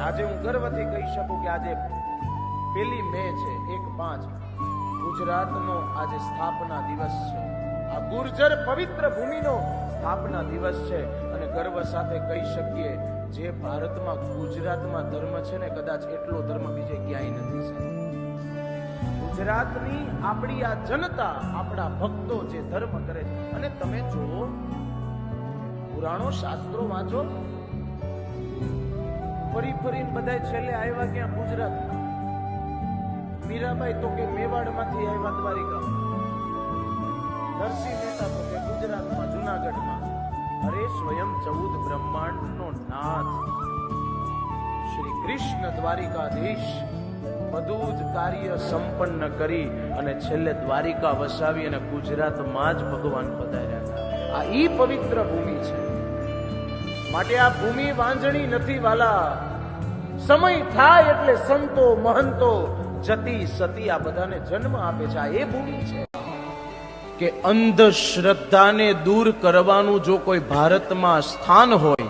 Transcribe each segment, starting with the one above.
આજે હું ગર્વથી કહી શકું કે આજે 1 મે છે, 1/5 ગુજરાતનો આજે સ્થાપના દિવસ છે. આ ગુર્જર પવિત્ર ભૂમિનો સ્થાપના દિવસ છે અને ગર્વ સાથે કહી શકીએ જે ભારતમાં ગુજરાતમાં ધર્મ છે ને કદાચ એટલો ધર્મ બીજે ક્યાંય નથી છે. ગુજરાતની આપણી આ જનતા, આપણા ભક્તો જે ધર્મ કરે છે. અને તમે જુઓ, પુરાણો શાસ્ત્રો વાંચો, ફરી ફરીને બધા છેલ્લે આવ્યા ક્યાં? ગુજરાતમાં. મીરાબાઈ તો કે મેવાડમાંથી આવ્યા દ્વારિકા, નરસિંહ મહેતા તો કે ગુજરાતમાં જુનાગઢમાં. અરે સ્વયં 14 બ્રહ્માંડનો નાથ શ્રી કૃષ્ણ દ્વારિકાધીશ બધું જ કાર્ય સંપન્ન કરી અને છેલ્લે દ્વારિકા વસાવી અને ગુજરાતમાં જ ભગવાન પધાર્યા હતા. આ ઈ પવિત્ર ભૂમિ છે. માટે આ ભૂમિ વાંજણી નથી વાલા. સમય થાય એટલે સંતો મહંતો જતી સતી આ બધાને જન્મ આપે છે. આ એ ભૂમિ છે કે અંધશ્રદ્ધાને દૂર કરવાનું જો કોઈ ભારતમાં સ્થાન હોય,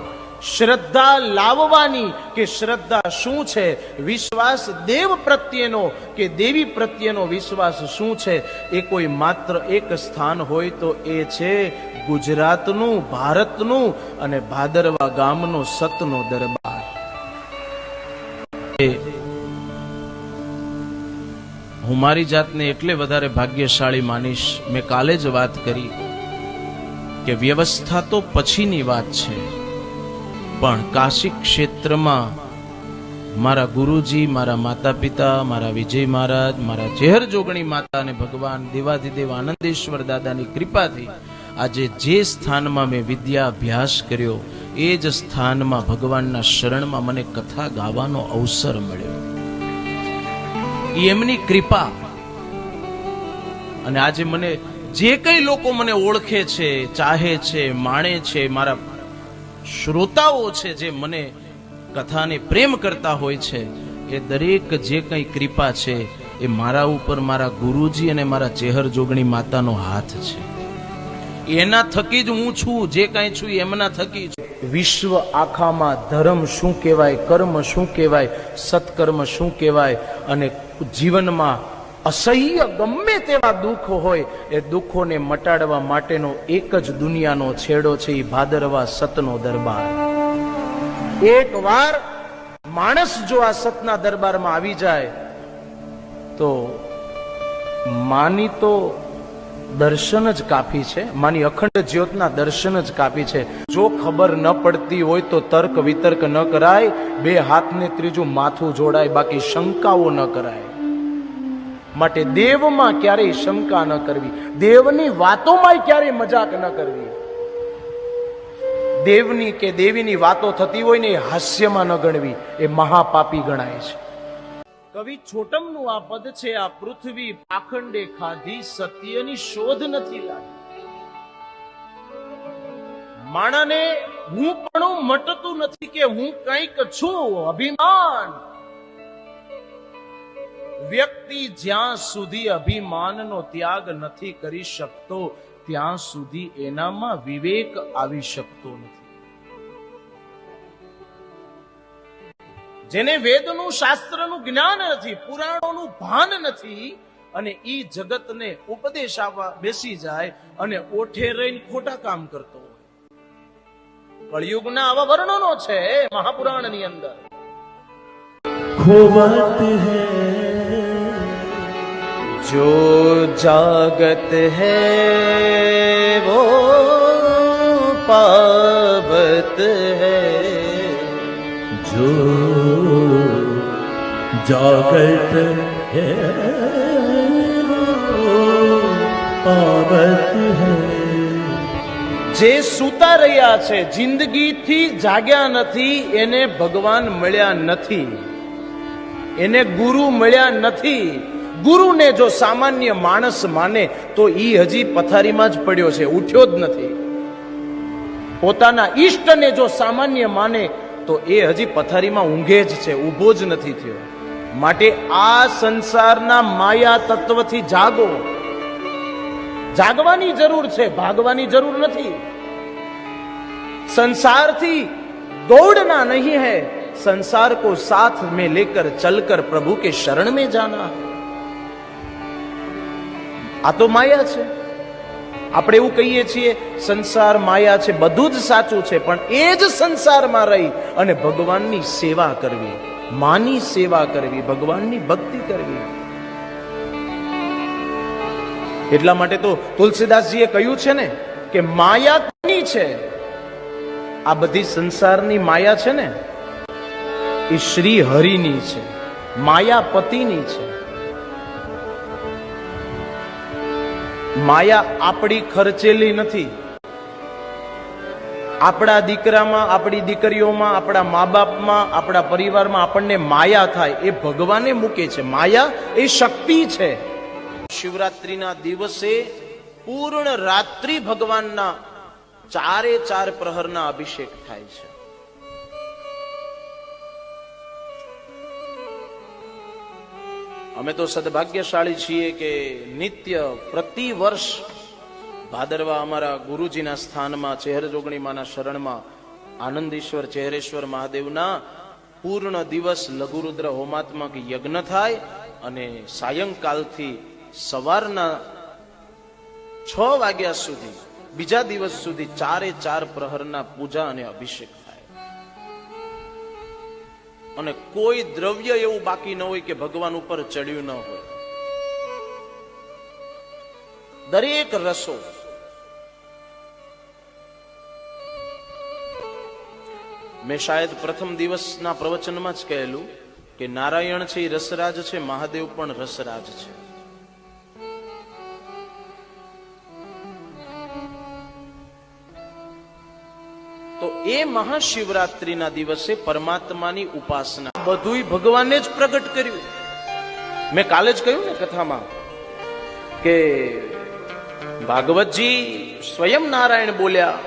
શ્રદ્ધા લાવવાની કે શ્રદ્ધા શું છે, વિશ્વાસ દેવ પ્રત્યેનો કે દેવી પ્રત્યેનો વિશ્વાસ શું છે, એ કોઈ માત્ર એક સ્થાન હોય તો એ છે ગુજરાતનું, ભારતનું અને ભાદરવા ગામનો સતનો દરબાર. હું મારી જાતને એટલે વધારે ભાગ્યશાળી માનીશ. મેં કાલે જ વાત કરી કે વ્યવસ્થા તો પછીની વાત છે, પણ કાશી ક્ષેત્રમાં મારા ગુરુજી, મારા માતા પિતા, મારા વિજય મહારાજ, મારા જેહર જોગણી માતા અને ભગવાન દેવાધિદેવ આનંદેશ્વર દાદાની કૃપાથી આજે જે સ્થાનમાં મેં વિદ્યા અભ્યાસ કર્યો એ જ સ્થાનમાં ભગવાનના શરણમાં મને કથા ગાવાનો અવસર મળ્યો. એમની કૃપા. અને આજે મને જે કઈ લોકો મને ઓળખે છે, ચાહે છે, માણે છે, મારા શ્રોતાઓ છે જે મને કથાને પ્રેમ કરતા હોય છે, એ દરેક જે કઈ કૃપા છે એ મારા ઉપર મારા ગુરુજી અને મારા ચેહર જોગણી માતાનો હાથ છે. એના થકી જ હું છું, જે કઈ છું એમના થકી છું. વિશ્વ આખામાં ધર્મ શું કહેવાય, કર્મ શું કહેવાય, સત્કર્મ શું કહેવાય, અને જીવનમાં અસહ્ય ગમે તેવા દુઃખ હોય એ દુઃખોને મટાડવા માટેનો એક જ દુનિયાનો છેડો છે, એ ભાદરવા સતનો દરબાર. એક વાર માણસ જો આ સતના દરબારમાં આવી જાય તો માની તો દર્શન જ કાફી છે, માની અખંડ જ્યોતના દર્શન જ કાફી છે. જો ખબર ન પડતી હોય તો તર્ક વિતર્ક ન કરાય, 2 હાથને ત્રીજું માથું જોડાય, બાકી શંકાઓ ન કરાય. માટે દેવમાં ક્યારેય શંકા ન કરવી, દેવની વાતોમાં ક્યારેય મજાક ન કરવી. દેવની કે દેવીની વાતો થતી હોય ને એ હાસ્યમાં ન ગણવી, એ મહાપાપી ગણાય છે. કવિ છોટમનું આ પદ છે, આ પૃથ્વી પાખંડે ખાધી, સત્યની શોધ નથી લાગી. માણસને હું પણ મટતું નથી કે હું કંઈક છું. અભિમાન વ્યક્તિ જ્યાં સુધી અભિમાનનો ત્યાગ નથી કરી શકતો ત્યાં સુધી એનામાં વિવેક આવી શકતો નથી. જેને વેદનું શાસ્ત્રનું જ્ઞાન નથી, પુરાણોનું ભાન નથી, અને ઈ જગતને ઉપદેશ આપવા બેસી જાય અને ઓઠે રહીને ખોટા કામ કરતો હોય. કળિયુગના આવા વર્ણનો છે મહાપુરાણની અંદર. ખોવત હૈ जो जागत है वो पावत है, जो जागत है वो पावत है. જે સૂતા રહ્યા છે, જિંદગીથી જાગ્યા નથી, એને ભગવાન મળ્યા નથી, એને ગુરુ મળ્યા નથી. ગુરુને જો સામાન્ય માણસ માને તો ઈ હજી પથારીમાં જ પડ્યો છે, ઉઠ્યો જ નથી. પોતાના ઈષ્ટને જો સામાન્ય માને તો એ હજી પથારીમાં ઊંઘે જ છે, ઊભો જ નથી થયો. માટે આ સંસારના માયા તત્વથી જાગો. જાગવાની જરૂર છે, ભાગવાની જરૂર નથી. સંસારથી દોડના નહીં है, संसार को साथ में लेकर चलकर प्रभु के शरण में जाना. આ તો માયા છે. આપણે એવું કહીએ છીએ સંસાર માયા છે, બધું જ સાચું છે, પણ એ જ સંસારમાં રહી અને ભગવાનની સેવા કરવી, માની સેવા કરવી, ભગવાનની ભક્તિ કરવી. એટલા માટે તો તુલસીદાસજીએ કહ્યું છે ને કે માયા કોની છે? આ બધી સંસારની માયા છે ને એ શ્રી હરિની છે, માયાપતિની છે. માયા આપણી ખર્ચેલી નથી. આપણા દીકરામાં, આપણી દીકરીઓમાં, આપણા મા બાપમાં, આપણા પરિવારમાં આપણને માયા થાય એ ભગવાને મૂકે છે. માયા એ શક્તિ છે. શિવરાત્રીના દિવસે પૂર્ણ રાત્રિ ભગવાનના 4 પ્રહરના અભિષેક થાય છે. અમે તો સદભાગ્યશાળી છીએ કે નિત્ય પ્રતિ વર્ષ ભાદરવા અમારા ગુરુજીના સ્થાનમાં ચેહર જોગણીમાના શરણમાં આનંદેશ્વર ચેહરેશ્વર મહાદેવના પૂર્ણ દિવસ લઘુરુદ્ર હોમાત્મક યજ્ઞ થાય અને સાયંકાલથી સવારના 6 વાગ્યા સુધી બીજા દિવસ સુધી 4 પ્રહરના પૂજા અને અભિષેક થાય. અને કોઈ દ્રવ્ય એવું બાકી ન હોય કે ભગવાન ઉપર ચડ્યું ન હોય. દરેક રસો મેં શાયદ પ્રથમ દિવસના પ્રવચનમાં જ કહેલું કે નારાયણ છે એ રસરાજ છે, મહાદેવ પણ રસરાજ છે. તો એ મહાશિવરાત્રીના દિવસે પરમાત્માની ઉપાસના બધું ભગવાને જ પ્રગટ કર્યું. મેં કાલે જ કહ્યું ને કથામાં કે ભાગવતજી સ્વયં નારાયણ બોલ્યા.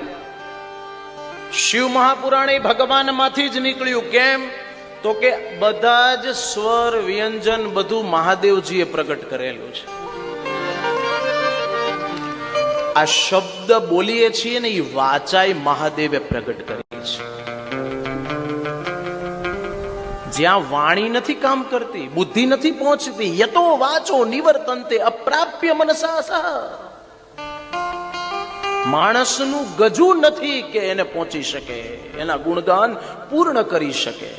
શિવ મહાપુરાણ એ ભગવાનમાંથી જ નીકળ્યું. કેમ? તો કે બધા જ સ્વર વ્યંજન બધું મહાદેવજીએ પ્રગટ કરેલું છે. આ શબ્દ બોલીએ છીએ ને એ વાચાય મહાદેવે પ્રગટ કરી છે. જ્યાં વાણી નથી કામ કરતી, બુદ્ધિ નથી પહોંચતી, યતો વાચો નિવર્તન્તે અપ્રાપ્ય મનસા સહ. માણસનું ગજુ નથી કે એને પહોંચી શકે, એના ગુણગાન પૂર્ણ કરી શકે.